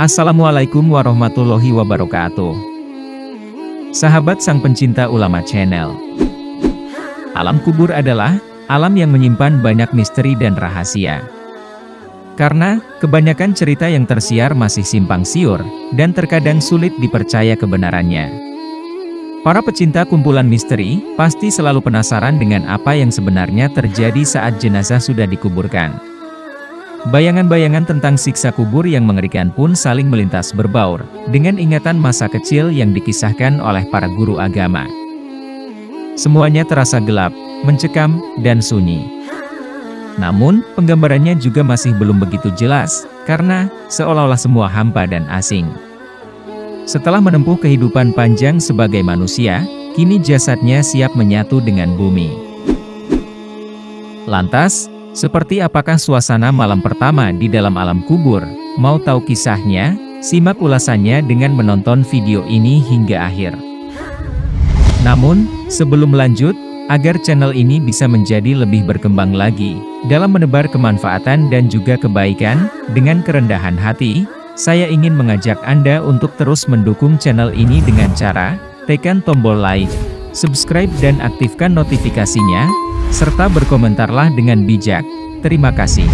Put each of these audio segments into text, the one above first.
Assalamualaikum warahmatullahi wabarakatuh. Sahabat sang pencinta ulama channel. Alam kubur adalah alam yang menyimpan banyak misteri dan rahasia. Karena kebanyakan cerita yang tersiar masih simpang siur dan terkadang sulit dipercaya kebenarannya. Para pecinta kumpulan misteri pasti selalu penasaran dengan apa yang sebenarnya terjadi saat jenazah sudah dikuburkan. Bayangan-bayangan tentang siksa kubur yang mengerikan pun saling melintas berbaur dengan ingatan masa kecil yang dikisahkan oleh para guru agama. Semuanya terasa gelap, mencekam, dan sunyi. Namun, penggambarannya juga masih belum begitu jelas, karena seolah-olah semua hampa dan asing. Setelah menempuh kehidupan panjang sebagai manusia, kini jasadnya siap menyatu dengan bumi. Lantas, seperti apakah suasana malam pertama di dalam alam kubur? Mau tahu kisahnya? Simak ulasannya dengan menonton video ini hingga akhir. Namun, sebelum lanjut, agar channel ini bisa menjadi lebih berkembang lagi dalam menebar kemanfaatan dan juga kebaikan, dengan kerendahan hati, saya ingin mengajak Anda untuk terus mendukung channel ini dengan cara tekan tombol like, subscribe dan aktifkan notifikasinya, serta berkomentarlah dengan bijak. Terima kasih.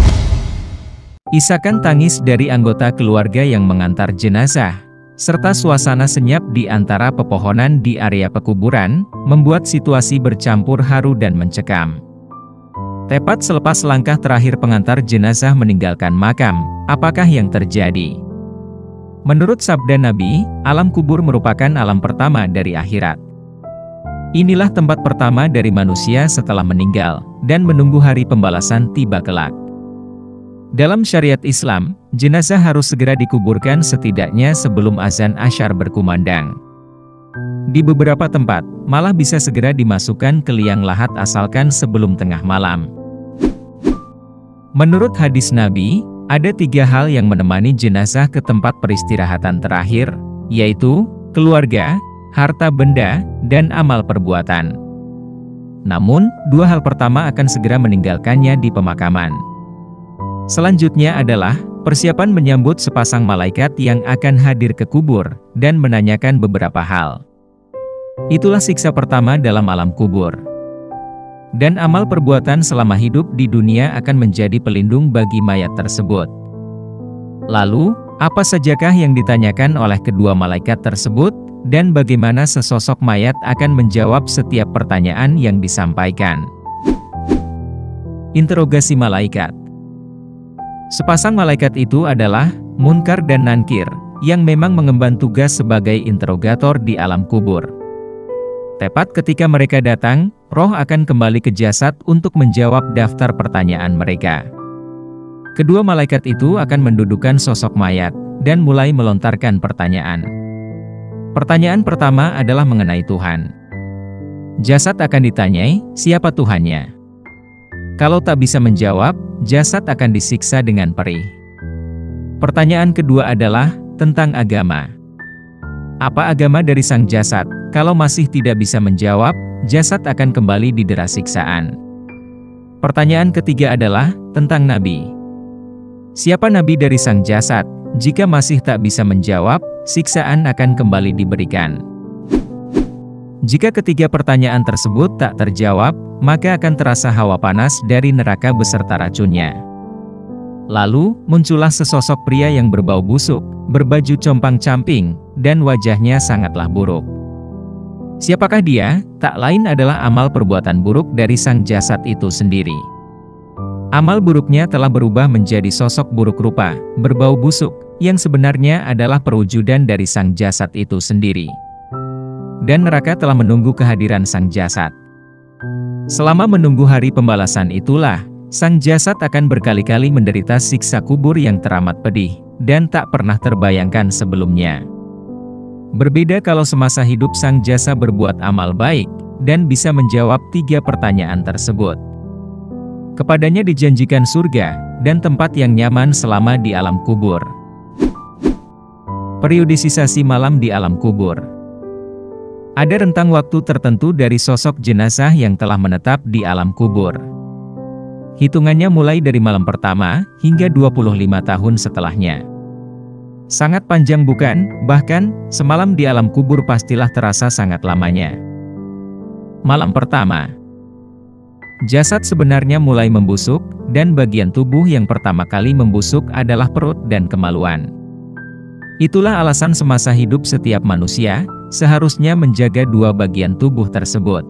Isakan tangis dari anggota keluarga yang mengantar jenazah, serta suasana senyap di antara pepohonan di area pekuburan, membuat situasi bercampur haru dan mencekam. Tepat selepas langkah terakhir pengantar jenazah meninggalkan makam, apakah yang terjadi? Menurut sabda Nabi, alam kubur merupakan alam pertama dari akhirat. Inilah tempat pertama dari manusia setelah meninggal, dan menunggu hari pembalasan tiba kelak. Dalam syariat Islam, jenazah harus segera dikuburkan setidaknya sebelum azan asyar berkumandang. Di beberapa tempat, malah bisa segera dimasukkan ke liang lahat asalkan sebelum tengah malam. Menurut hadis Nabi, ada 3 hal yang menemani jenazah ke tempat peristirahatan terakhir, yaitu keluarga, harta benda, dan amal perbuatan. Namun, 2 hal pertama akan segera meninggalkannya di pemakaman. Selanjutnya adalah persiapan menyambut sepasang malaikat yang akan hadir ke kubur dan menanyakan beberapa hal. Itulah siksa pertama dalam alam kubur. Dan amal perbuatan selama hidup di dunia akan menjadi pelindung bagi mayat tersebut. Lalu, apa sajakah yang ditanyakan oleh kedua malaikat tersebut? Dan bagaimana sesosok mayat akan menjawab setiap pertanyaan yang disampaikan? Interogasi malaikat. Sepasang malaikat itu adalah Munkar dan Nankir, yang memang mengemban tugas sebagai interrogator di alam kubur. Tepat ketika mereka datang, roh akan kembali ke jasad untuk menjawab daftar pertanyaan mereka. Kedua malaikat itu akan mendudukkan sosok mayat, dan mulai melontarkan pertanyaan. Pertanyaan pertama adalah mengenai Tuhan. Jasad akan ditanyai, siapa Tuhannya? Kalau tak bisa menjawab, jasad akan disiksa dengan perih. Pertanyaan kedua adalah tentang agama. Apa agama dari sang jasad? Kalau masih tidak bisa menjawab, jasad akan kembali didera siksaan. Pertanyaan ketiga adalah tentang nabi. Siapa nabi dari sang jasad? Jika masih tak bisa menjawab, siksaan akan kembali diberikan. Jika ketiga pertanyaan tersebut tak terjawab, maka akan terasa hawa panas dari neraka beserta racunnya. Lalu, muncullah sesosok pria yang berbau busuk, berbaju compang-camping, dan wajahnya sangatlah buruk. Siapakah dia? Tak lain adalah amal perbuatan buruk dari sang jasad itu sendiri. Amal buruknya telah berubah menjadi sosok buruk rupa, berbau busuk, yang sebenarnya adalah perwujudan dari sang jasad itu sendiri. Dan neraka telah menunggu kehadiran sang jasad. Selama menunggu hari pembalasan itulah, sang jasad akan berkali-kali menderita siksa kubur yang teramat pedih, dan tak pernah terbayangkan sebelumnya. Berbeda kalau semasa hidup sang jasad berbuat amal baik, dan bisa menjawab 3 pertanyaan tersebut. Kepadanya dijanjikan surga, dan tempat yang nyaman selama di alam kubur. Periodisasi malam di alam kubur. Ada rentang waktu tertentu dari sosok jenazah yang telah menetap di alam kubur. Hitungannya mulai dari malam pertama, hingga 25 tahun setelahnya. Sangat panjang bukan? Bahkan, semalam di alam kubur pastilah terasa sangat lamanya. Malam pertama. Jasad sebenarnya mulai membusuk, dan bagian tubuh yang pertama kali membusuk adalah perut dan kemaluan. Itulah alasan semasa hidup setiap manusia, seharusnya menjaga dua bagian tubuh tersebut.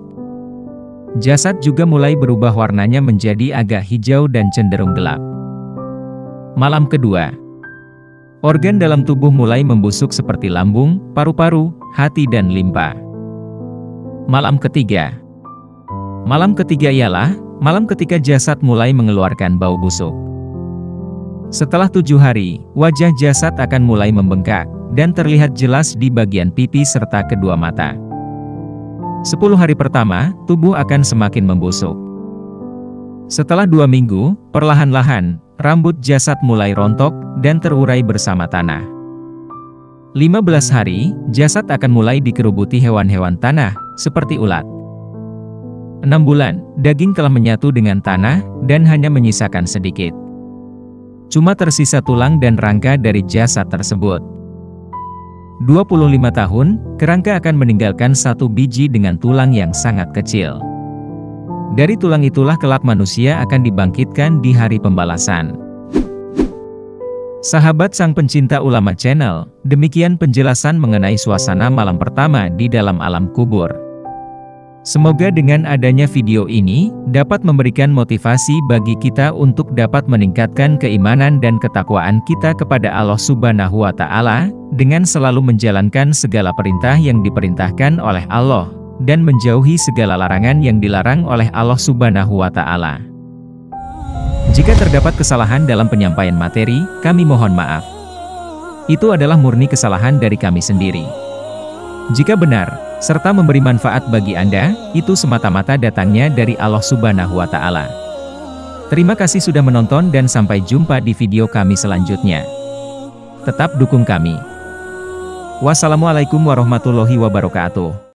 Jasad juga mulai berubah warnanya menjadi agak hijau dan cenderung gelap. Malam kedua. Organ dalam tubuh mulai membusuk seperti lambung, paru-paru, hati dan limpa. Malam ketiga. Malam ketiga ialah malam ketika jasad mulai mengeluarkan bau busuk. Setelah 7 hari, wajah jasad akan mulai membengkak, dan terlihat jelas di bagian pipi serta kedua mata. 10 hari pertama, tubuh akan semakin membusuk. Setelah 2 minggu, perlahan-lahan, rambut jasad mulai rontok, dan terurai bersama tanah. 15 hari, jasad akan mulai dikerubuti hewan-hewan tanah, seperti ulat. 6 bulan, daging telah menyatu dengan tanah, dan hanya menyisakan sedikit. Cuma tersisa tulang dan rangka dari jasad tersebut. 25 tahun, kerangka akan meninggalkan satu biji dengan tulang yang sangat kecil. Dari tulang itulah kelak manusia akan dibangkitkan di hari pembalasan. Sahabat sang pencinta ulama channel, demikian penjelasan mengenai suasana malam pertama di dalam alam kubur. Semoga dengan adanya video ini, dapat memberikan motivasi bagi kita untuk dapat meningkatkan keimanan dan ketakwaan kita kepada Allah Subhanahu wa Ta'ala, dengan selalu menjalankan segala perintah yang diperintahkan oleh Allah, dan menjauhi segala larangan yang dilarang oleh Allah Subhanahu wa Ta'ala. Jika terdapat kesalahan dalam penyampaian materi, kami mohon maaf. Itu adalah murni kesalahan dari kami sendiri. Jika benar, serta memberi manfaat bagi Anda, itu semata-mata datangnya dari Allah Subhanahu wa Ta'ala. Terima kasih sudah menonton dan sampai jumpa di video kami selanjutnya. Tetap dukung kami. Wassalamualaikum warahmatullahi wabarakatuh.